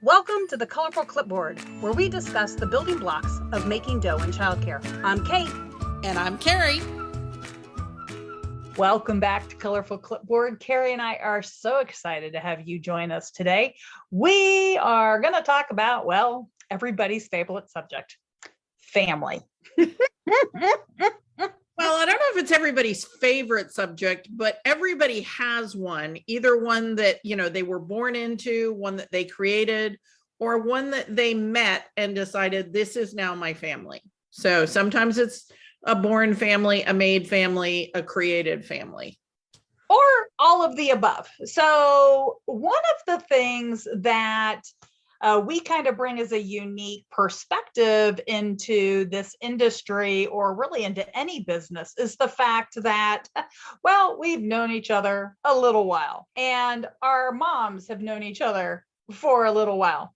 Welcome to the Colorful Clipboard, where we discuss the building blocks of making dough in childcare. I'm Kate. And I'm Carrie. Welcome back to Colorful Clipboard. Carrie and I are so excited to have you join us today. We are going to talk about, well, everybody's favorite subject, family. Well, I don't know if it's everybody's favorite subject, but everybody has one, either one that, they were born into, one that they created, or one that they met and decided this is now my family. So sometimes it's a born family, a made family, a created family. Or all of the above. So one of the things that we kind of bring as a unique perspective into this industry, or really into any business, is the fact that, well, we've known each other a little while, and our moms have known each other for a little while.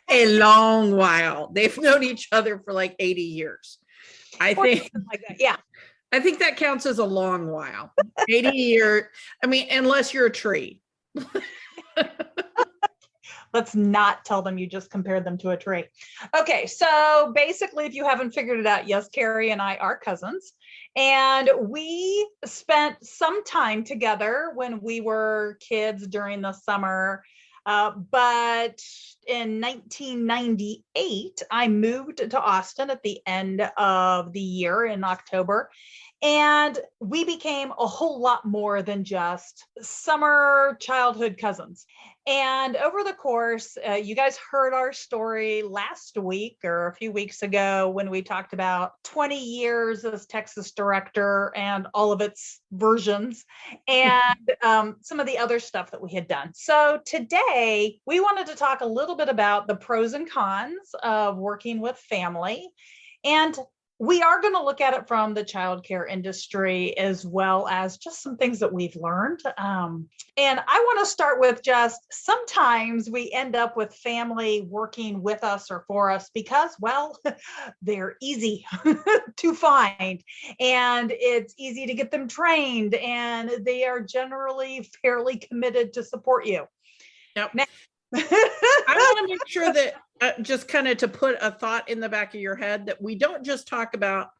A long while. They've known each other for like 80 years. I think like that. Yeah. I think that counts as a long while. 80 years. I mean, unless you're a tree. Let's not tell them you just compared them to a tree. Okay, so basically, if you haven't figured it out, yes, Carrie and I are cousins. And we spent some time together when we were kids during the summer. But in 1998, I moved to Austin at the end of the year in October. And we became a whole lot more than just summer childhood cousins. And over the course, you guys heard our story last week or a few weeks ago when we talked about 20 years as Texas director and all of its versions, and some of the other stuff that we had done. So today, we wanted to talk a little bit about the pros and cons of working with family. And we are going to look at it from the childcare industry, as well as just some things that we've learned. And I want to start with just sometimes we end up with family working with us or for us because, well, they're easy to find and it's easy to get them trained, and they are generally fairly committed to support you. Yep. Now, I want to make sure that just kind of to put a thought in the back of your head that we don't just talk about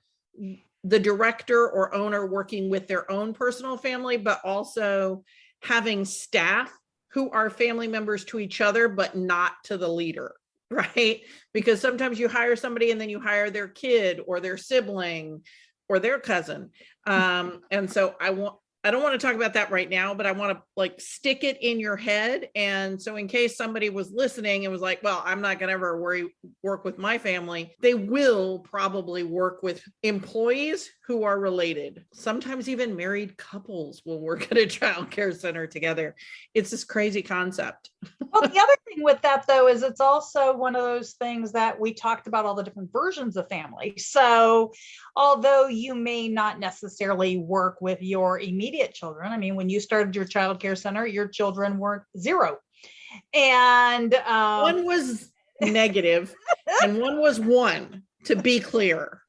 the director or owner working with their own personal family, but also having staff who are family members to each other, but not to the leader, right? Because sometimes you hire somebody and then you hire their kid or their sibling or their cousin. And so I don't want to talk about that right now, but I want to stick it in your head. And so in case somebody was listening and was like, well, I'm not going to ever work with my family, they will probably work with employees who are related. Sometimes even married couples will work at a childcare center together. It's this crazy concept. Well, the other thing with that, though, is it's also one of those things that we talked about all the different versions of family. So although you may not necessarily work with your immediate children, I mean, when you started your childcare center, your children weren't zero. And one was negative and one was one, to be clear.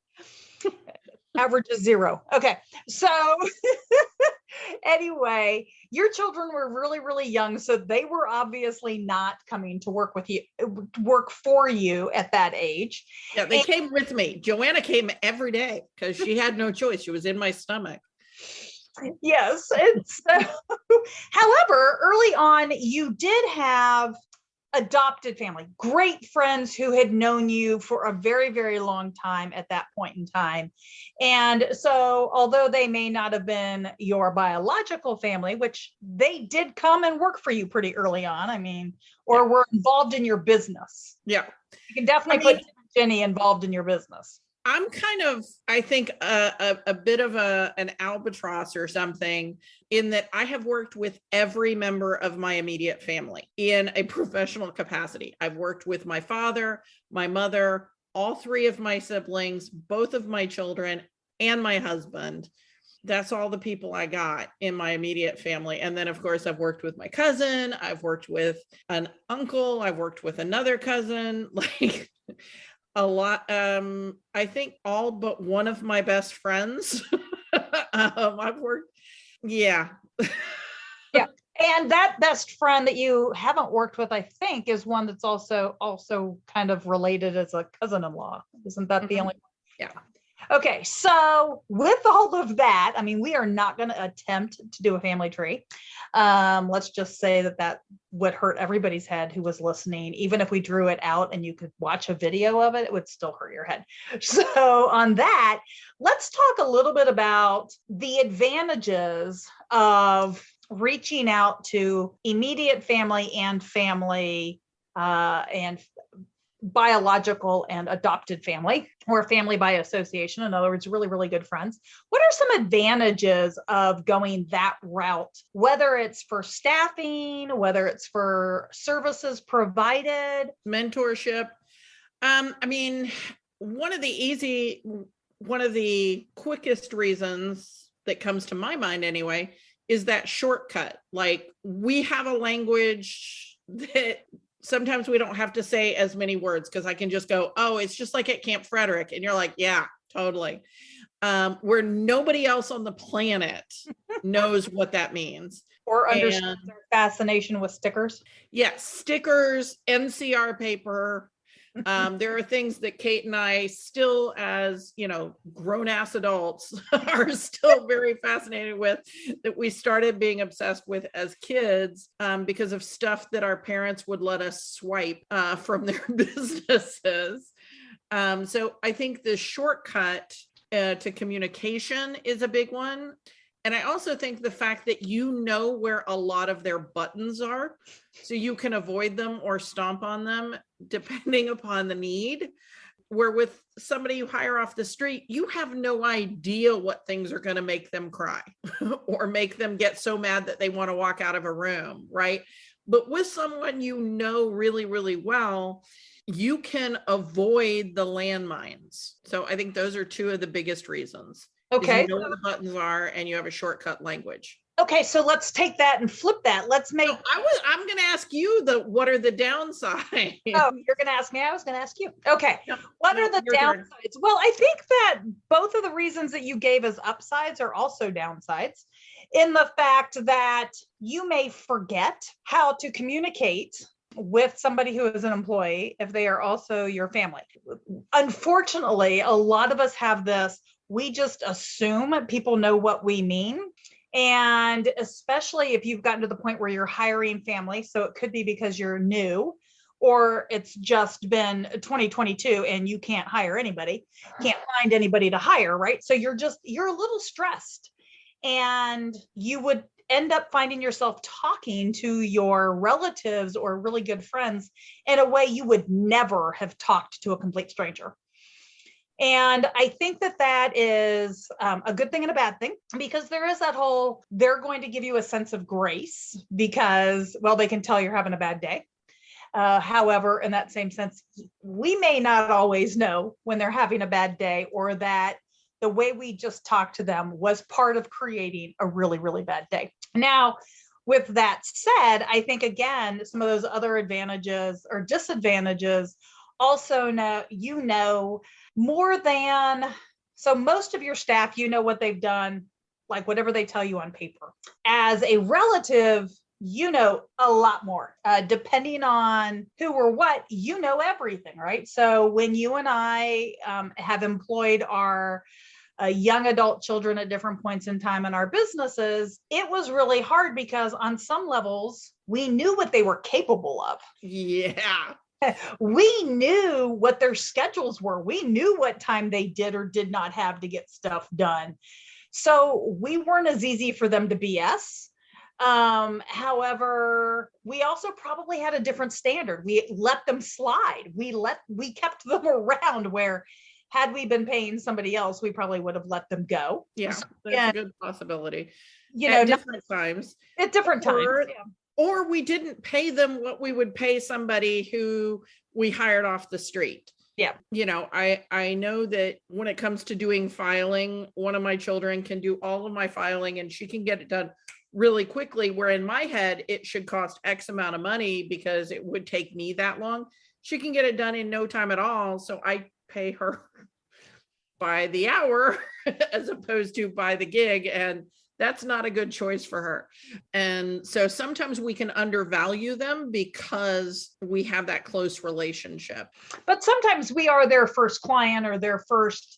Average is zero. Okay. So anyway, your children were really, really young. So they were obviously not coming to work for you at that age. Yeah, they came with me. Joanna came every day because she had no choice. She was in my stomach. Yes. And so, however, early on, you did have adopted family, great friends who had known you for a very, very long time at that point in time. And so although they may not have been your biological family, which they did come and work for you pretty early on, I mean, or were involved in your business. Yeah. You can definitely put Jenny involved in your business. I'm kind of, I think, a bit of an albatross or something, in that I have worked with every member of my immediate family in a professional capacity. I've worked with my father, my mother, all three of my siblings, both of my children, and my husband. That's all the people I got in my immediate family. And then, of course, I've worked with my cousin. I've worked with an uncle. I've worked with another cousin. A lot. I think all but one of my best friends. I've worked. Yeah. Yeah. And that best friend that you haven't worked with, I think, is one that's also kind of related as a cousin-in-law. Isn't that the only one? Yeah. Okay, so with all of that, I mean, we are not going to attempt to do a family tree. Let's just say that would hurt everybody's head who was listening. Even if we drew it out and you could watch a video of it, it would still hurt your head. So on that, let's talk a little bit about the advantages of reaching out to immediate family and biological and adopted family, or family by association. In other words, really, really good friends. What are some advantages of going that route, whether it's for staffing, whether it's for services provided? Mentorship. I mean, one of the quickest reasons that comes to my mind anyway is that shortcut. Like, we have a language that sometimes we don't have to say as many words, because I can just go, oh, it's just like at Camp Frederick. And you're like, yeah, totally. Where nobody else on the planet knows what that means. Or understands their fascination with stickers. Yes, stickers, NCR paper. There are things that Kate and I still, as grown-ass adults, are still very fascinated with, that we started being obsessed with as kids, because of stuff that our parents would let us swipe from their businesses. So I think the shortcut to communication is a big one. And I also think the fact that where a lot of their buttons are, so you can avoid them or stomp on them depending upon the need. Where with somebody you hire off the street, you have no idea what things are going to make them cry or make them get so mad that they want to walk out of a room, right? But with someone really, really well, you can avoid the landmines. So I think those are two of the biggest reasons. Okay. You know what the buttons are, and you have a shortcut language. Okay, so let's take that and flip that. Let's make. I'm going to ask you what are the downsides? Oh, you're going to ask me. I was going to ask you. Okay. What are the downsides? Turn. Well, I think that both of the reasons that you gave as upsides are also downsides, in the fact that you may forget how to communicate with somebody who is an employee if they are also your family. Unfortunately, a lot of us have this. We just assume people know what we mean. And especially if you've gotten to the point where you're hiring family, so it could be because you're new, or it's just been 2022 and you can't hire anybody, can't find anybody to hire, right? So you're a little stressed, and you would end up finding yourself talking to your relatives or really good friends in a way you would never have talked to a complete stranger. And I think that is a good thing and a bad thing, because there is that whole, they're going to give you a sense of grace because, well, they can tell you're having a bad day. However, in that same sense, we may not always know when they're having a bad day, or that the way we just talked to them was part of creating a really, really bad day. Now, with that said, I think, again, some of those other advantages or disadvantages also more than, so most of your staff, what they've done, like whatever they tell you on paper. As a relative, a lot more, depending on who or what, everything, right? So when you and I have employed our young adult children at different points in time in our businesses, it was really hard because on some levels, we knew what they were capable of. Yeah. We knew what their schedules were. We knew what time they did or did not have to get stuff done. So we weren't as easy for them to BS. However, we also probably had a different standard. We let them slide. We kept them around, where had we been paying somebody else, we probably would have let them go. Yeah, that's a good possibility. At different times. At different times. Yeah. Or we didn't pay them what we would pay somebody who we hired off the street. Yeah. I know that when it comes to doing filing, one of my children can do all of my filing and she can get it done really quickly, where in my head, it should cost X amount of money because it would take me that long. She can get it done in no time at all. So I pay her by the hour as opposed to by the gig. And That's not a good choice for her. And so sometimes we can undervalue them because we have that close relationship. But sometimes we are their first client or their first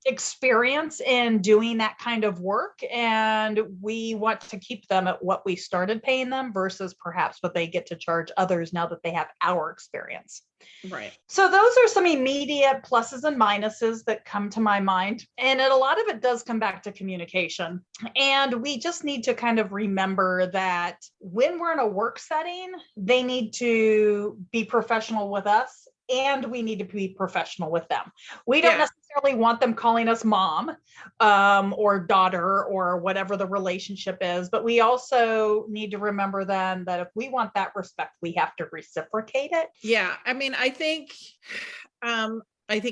experience in doing that kind of work, and we want to keep them at what we started paying them versus perhaps what they get to charge others now that they have our experience. Right. So those are some immediate pluses and minuses that come to my mind, and a lot of it does come back to communication. And we just need to kind of remember that when we're in a work setting, they need to be professional with us, and we need to be professional with them. We don't necessarily want them calling us mom or daughter or whatever the relationship is, but we also need to remember then that if we want that respect, we have to reciprocate it. Yeah. I mean, I think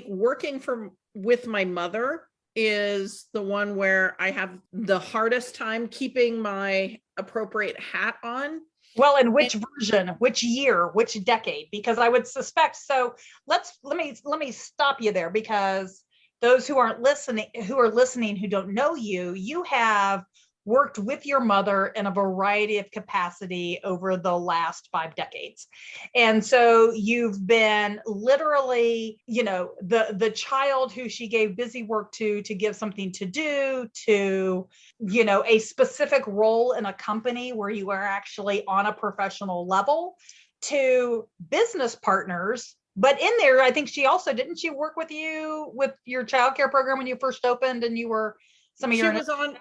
working with my mother is the one where I have the hardest time keeping my appropriate hat on. Well, in which version, which year, which decade? Because I would suspect, so let me stop you there, because those who are listening, who don't know you, you have worked with your mother in a variety of capacity over the last 5 decades. And so you've been literally, the child who she gave busy work to give something to do, to, a specific role in a company where you are actually on a professional level, to business partners. But in there, I think didn't she work with you with your childcare program when you first opened, and you were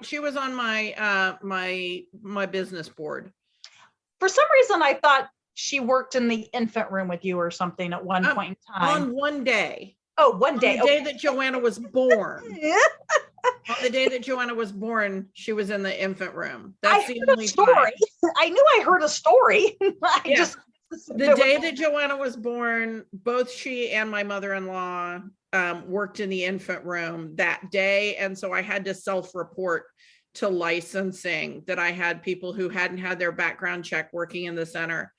she was on my my business board. For some reason, I thought she worked in the infant room with you or something at one point in time. On one day. Oh, one day. On the day that Joanna was born. On the day that Joanna was born, she was in the infant room. That's the only story. I knew I heard a story. The day that Joanna was born, both she and my mother-in-law worked in the infant room that day. And so I had to self-report to licensing that I had people who hadn't had their background check working in the center.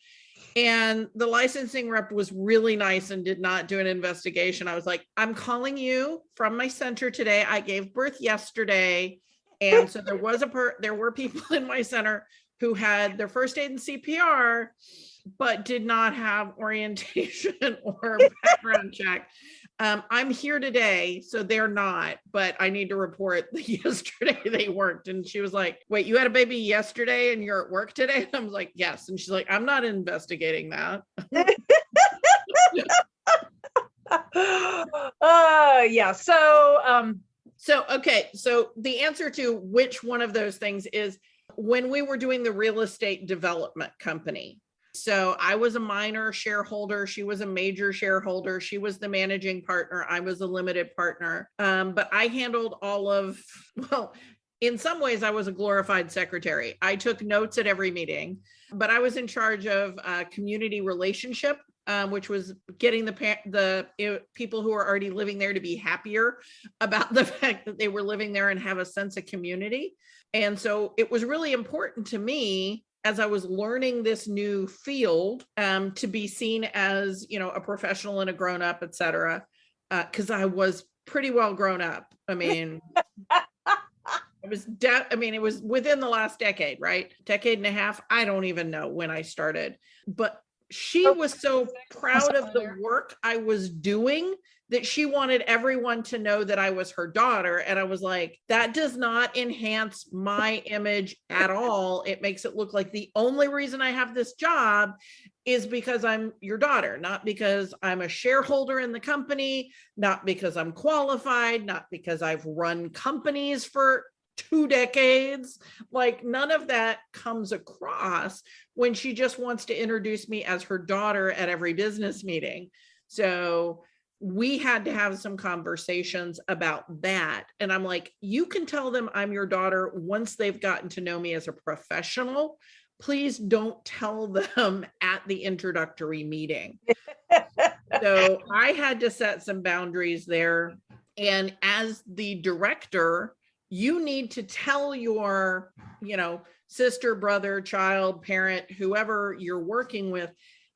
And the licensing rep was really nice and did not do an investigation. I was like, I'm calling you from my center today. I gave birth yesterday. And so there were people in my center who had their first aid and CPR, but did not have orientation or background check. I'm here today, so they're not, but I need to report that yesterday they worked. And she was like, wait, you had a baby yesterday and you're at work today? And I was like, yes. And she's like, I'm not investigating that. Yeah. Okay. So the answer to which one of those things is when we were doing the real estate development company. So I was a minor shareholder. She was a major shareholder. She was the managing partner. I was a limited partner. But I handled in some ways I was a glorified secretary. I took notes at every meeting, but I was in charge of community relationship, which was getting the people who are already living there to be happier about the fact that they were living there and have a sense of community. And so it was really important to me as I was learning this new field, to be seen as, a professional and a grown-up, et cetera, because I was pretty well grown up. I mean, it was within the last decade, right? Decade and a half. I don't even know when I started, but she was so proud of the work I was doing that she wanted everyone to know that I was her daughter. And I was like, that does not enhance my image at all. It makes it look like the only reason I have this job is because I'm your daughter, not because I'm a shareholder in the company, not because I'm qualified, not because I've run companies for 2 decades. Like none of that comes across when she just wants to introduce me as her daughter at every business meeting. So we had to have some conversations about that. And I'm like, you can tell them I'm your daughter once they've gotten to know me as a professional. Please don't tell them at the introductory meeting. So I had to set some boundaries there. And as the director, you need to tell your, sister, brother, child, parent, whoever you're working with,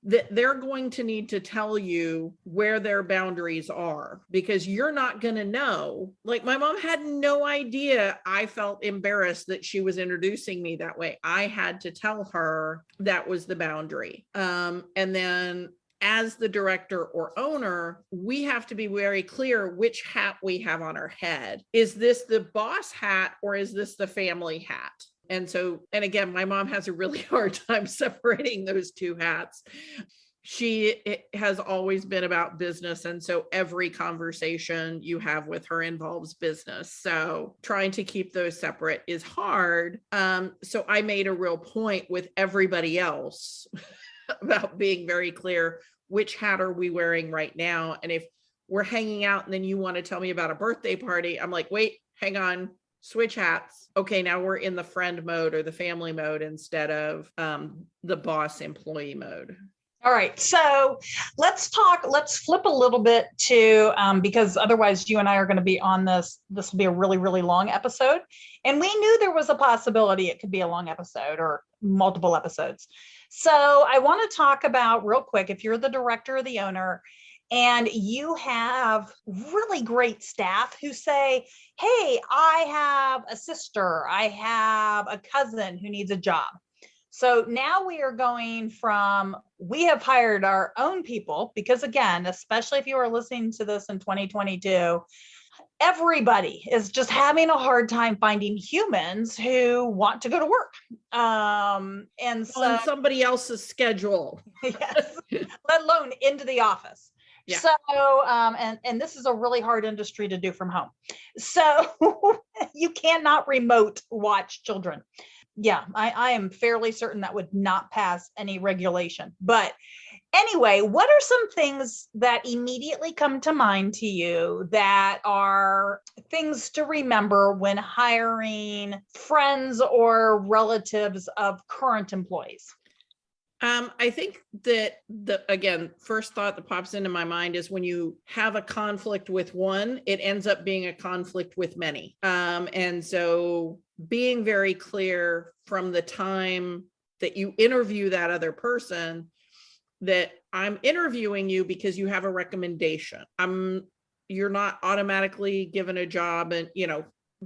that they're going to need to tell you where their boundaries are, because you're not going to know. Like, my mom had no idea I felt embarrassed that she was introducing me that way. I had to tell her that was the boundary. And then as the director or owner, we have to be very clear which hat we have on our head. Is this the boss hat or is this the family hat? And so, and again, my mom has a really hard time separating those two hats. She has always been about business. And so every conversation you have with her involves business. So trying to keep those separate is hard. So I made a real point with everybody else about being very clear, which hat are we wearing right now? And if we're hanging out and then you want to tell me about a birthday party, I'm like, wait, hang on. Switch hats. Okay, now we're in the friend mode or the family mode instead of the boss employee mode. All right, so let's flip a little bit to, because otherwise you and I are going to be on this will be a really, really long episode. And we knew there was a possibility it could be a long episode or multiple episodes. So I want to talk about real quick, if you're the director or the owner, and you have really great staff who say, hey, I have a sister, I have a cousin who needs a job. So now we are going from, we have hired our own people, because again, especially if you are listening to this in 2022, everybody is just having a hard time finding humans who want to go to work. And so on somebody else's schedule. Yes, let alone into the office. Yeah. So, and this is a really hard industry to do from home. So you cannot remote watch children. Yeah, I am fairly certain that would not pass any regulation. But anyway, what are some things that immediately come to mind to you that are things to remember when hiring friends or relatives of current employees? I think that again, first thought that pops into my mind is when you have a conflict with one, it ends up being a conflict with many. And so being very clear from the time that you interview that other person that I'm interviewing you because you have a recommendation. You're not automatically given a job, and,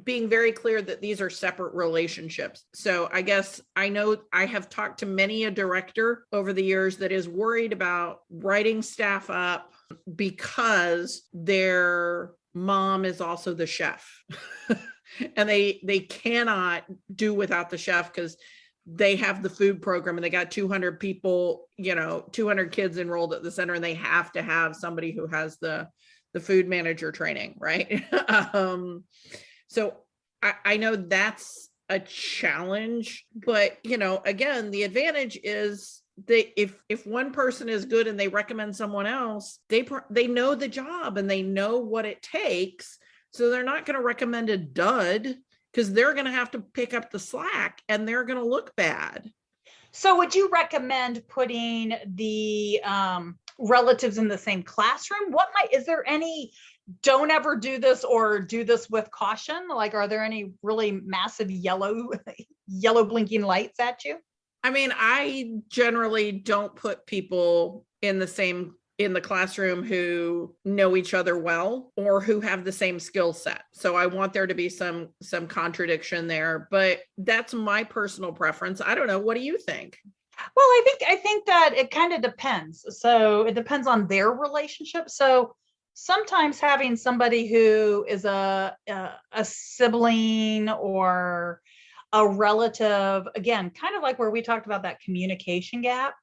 being very clear that these are separate relationships. So I guess I know I have talked to many a director over the years that is worried about writing staff up because their mom is also the chef. And they cannot do without the chef because they have the food program and they got 200 people, 200 kids enrolled at the center, and they have to have somebody who has the food manager training, right? So I know that's a challenge, but again, the advantage is that if one person is good and they recommend someone else, they know the job and they know what it takes. So they're not going to recommend a dud because they're going to have to pick up the slack and they're going to look bad. So would you recommend putting the relatives in the same classroom? Is there any, don't ever do this or do this with caution? Like, are there any really massive yellow blinking lights at you? I mean, I generally don't put people in the classroom who know each other well or who have the same skill set. So I want there to be some contradiction there, but that's my personal preference. I don't know. What do you think? Well, I think that it kind of depends. So it depends on their relationship. So sometimes having somebody who is a sibling or a relative, again, kind of like where we talked about that communication gap,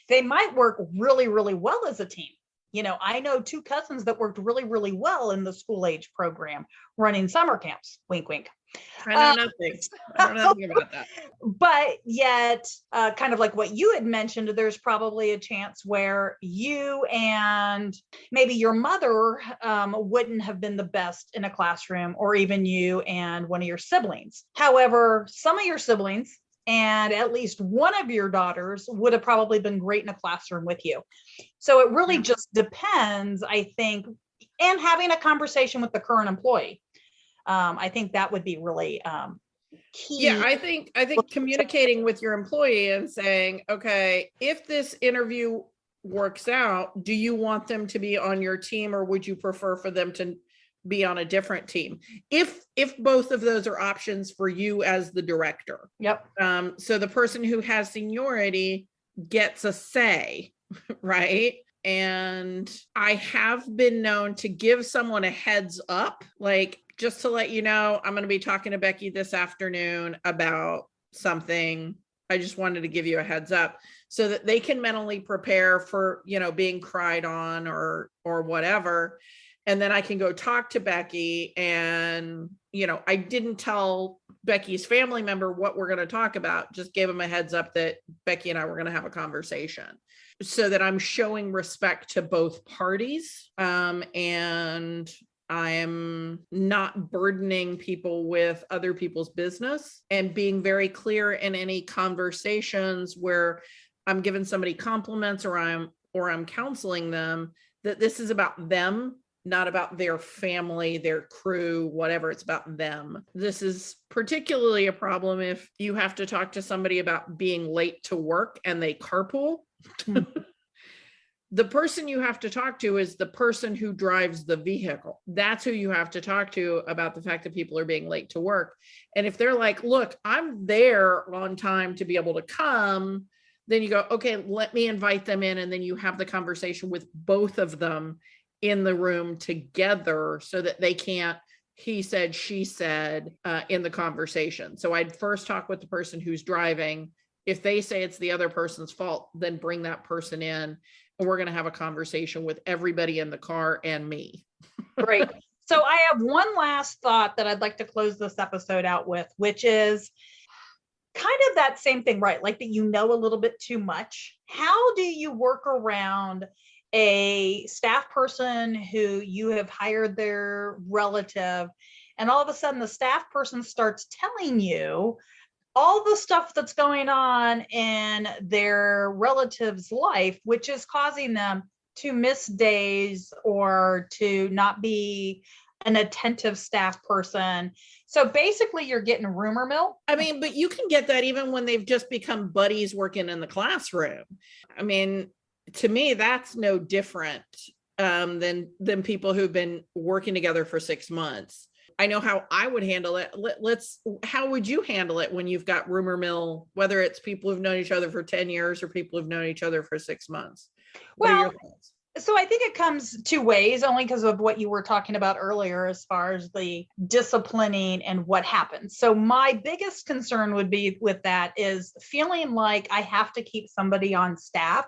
they might work really, really well as a team. I know two cousins that worked really, really well in the school age program running summer camps. Wink, wink. I know nothing. I don't know nothing about that. But yet, kind of like what you had mentioned, there's probably a chance where you and maybe your mother wouldn't have been the best in a classroom, or even you and one of your siblings. However, some of your siblings and at least one of your daughters would have probably been great in a classroom with you. So it really just depends, I think, and having a conversation with the current employee. I think that would be really key. Yeah, I think communicating with your employee and saying, okay, if this interview works out, do you want them to be on your team, or would you prefer for them to be on a different team? If both of those are options for you as the director. Yep. So the person who has seniority gets a say, right? And I have been known to give someone a heads up, like, just to let you know, I'm going to be talking to Becky this afternoon about something. I just wanted to give you a heads up so that they can mentally prepare for, being cried on or whatever. And then I can go talk to Becky, and, I didn't tell Becky's family member what we're going to talk about, just gave them a heads up that Becky and I were going to have a conversation, so that I'm showing respect to both parties. And I am not burdening people with other people's business, and being very clear in any conversations where I'm giving somebody compliments or I'm counseling them, that this is about them, not about their family, their crew, whatever. It's about them. This is particularly a problem if you have to talk to somebody about being late to work and they carpool. The person you have to talk to is the person who drives the vehicle. That's who you have to talk to about the fact that people are being late to work. And if they're like, look, I'm there on time to be able to come, then you go, okay, let me invite them in. And then you have the conversation with both of them in the room together, so that they can't he said, she said in the conversation. So I'd first talk with the person who's driving. If they say it's the other person's fault, then bring that person in, and we're going to have a conversation with everybody in the car and me. Great. So I have one last thought that I'd like to close this episode out with, which is kind of that same thing, right? Like that a little bit too much. How do you work around a staff person who you have hired their relative, and all of a sudden the staff person starts telling you all the stuff that's going on in their relative's life, which is causing them to miss days or to not be an attentive staff person. So basically you're getting rumor mill. I mean, but you can get that even when they've just become buddies working in the classroom. I mean, to me, that's no different than people who've been working together for 6 months. I know how I would handle it. How would you handle it when you've got rumor mill, whether it's people who've known each other for 10 years or people who've known each other for 6 months? Well, so I think it comes two ways, only because of what you were talking about earlier, as far as the disciplining and what happens. So my biggest concern would be with that is feeling like I have to keep somebody on staff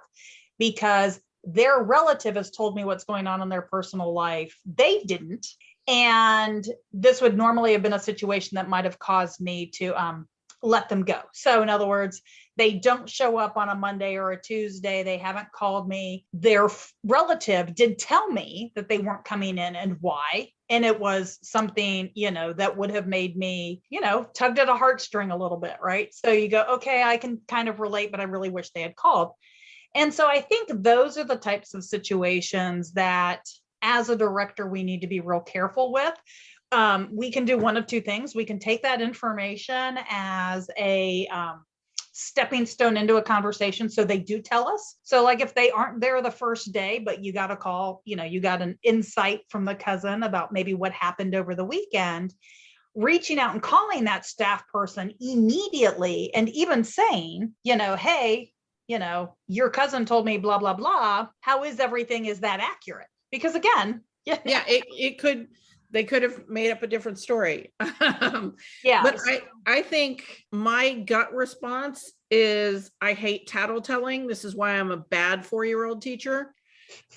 because their relative has told me what's going on in their personal life. They didn't. And this would normally have been a situation that might have caused me to let them go. So in other words, they don't show up on a Monday or a Tuesday. They haven't called me. Their relative did tell me that they weren't coming in and why. And it was something, that would have made me, tugged at a heartstring a little bit, right? So you go, okay, I can kind of relate, but I really wish they had called. And so I think those are the types of situations that as a director, we need to be real careful with. We can do one of two things. We can take that information as a stepping stone into a conversation. So they do tell us. So like if they aren't there the first day, but you got a call, you got an insight from the cousin about maybe what happened over the weekend, reaching out and calling that staff person immediately and even saying, hey, your cousin told me blah, blah, blah. How is everything? Is that accurate? Because again, they could have made up a different story. Yeah. But I think my gut response is I hate tattletelling. This is why I'm a bad 4-year-old teacher.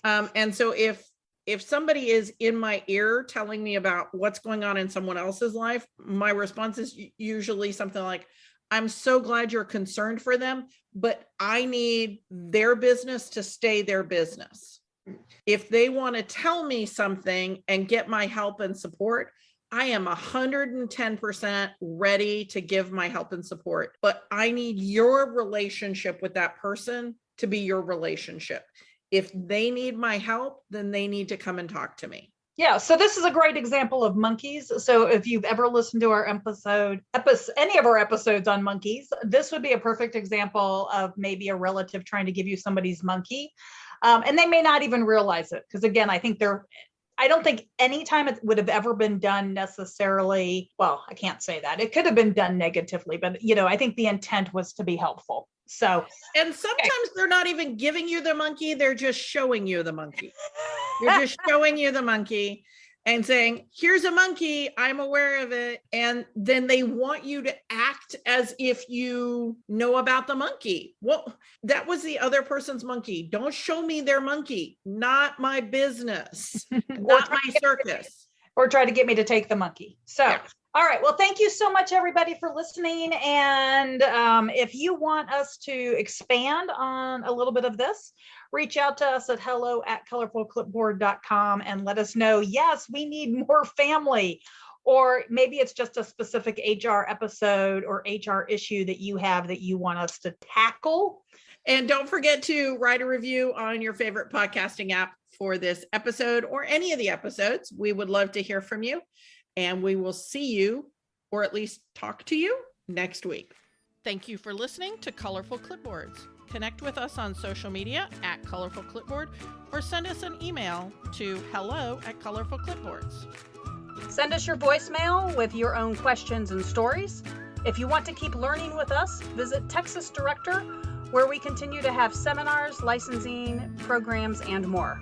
And so if somebody is in my ear telling me about what's going on in someone else's life, my response is usually something like, I'm so glad you're concerned for them, but I need their business to stay their business. If they want to tell me something and get my help and support, I am 110% ready to give my help and support, but I need your relationship with that person to be your relationship. If they need my help, then they need to come and talk to me. Yeah, so this is a great example of monkeys. So if you've ever listened to our any of our episodes on monkeys, this would be a perfect example of maybe a relative trying to give you somebody's monkey. And they may not even realize it. Because again, I don't think any time it would have ever been done necessarily. Well, I can't say that. It could have been done negatively, but I think the intent was to be helpful. So, and sometimes they're not even giving you the monkey. They're just showing you the monkey. They're just showing you the monkey and saying, here's a monkey, I'm aware of it. And then they want you to act as if you know about the monkey. Well, that was the other person's monkey. Don't show me their monkey. Not my business. Not my circus. Or try to get me to take the monkey. So, yeah. All right. Well, thank you so much, everybody, for listening. And if you want us to expand on a little bit of this, reach out to us at hello@colorfulclipboard.com and let us know, yes, we need more family. Or maybe it's just a specific HR episode or HR issue that you have that you want us to tackle. And don't forget to write a review on your favorite podcasting app for this episode or any of the episodes. We would love to hear from you. And we will see you, or at least talk to you, next week. Thank you for listening to Colorful Clipboards. Connect with us on social media at Colorful Clipboard, or send us an email to hello@colorfulclipboards. Send us your voicemail with your own questions and stories. If you want to keep learning with us, visit Texas Director, where we continue to have seminars, licensing, programs, and more.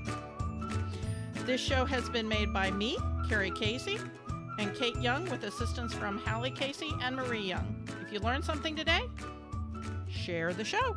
This show has been made by me, Carrie Casey, and Kate Young, with assistance from Hallie Casey and Marie Young. If you learned something today, share the show.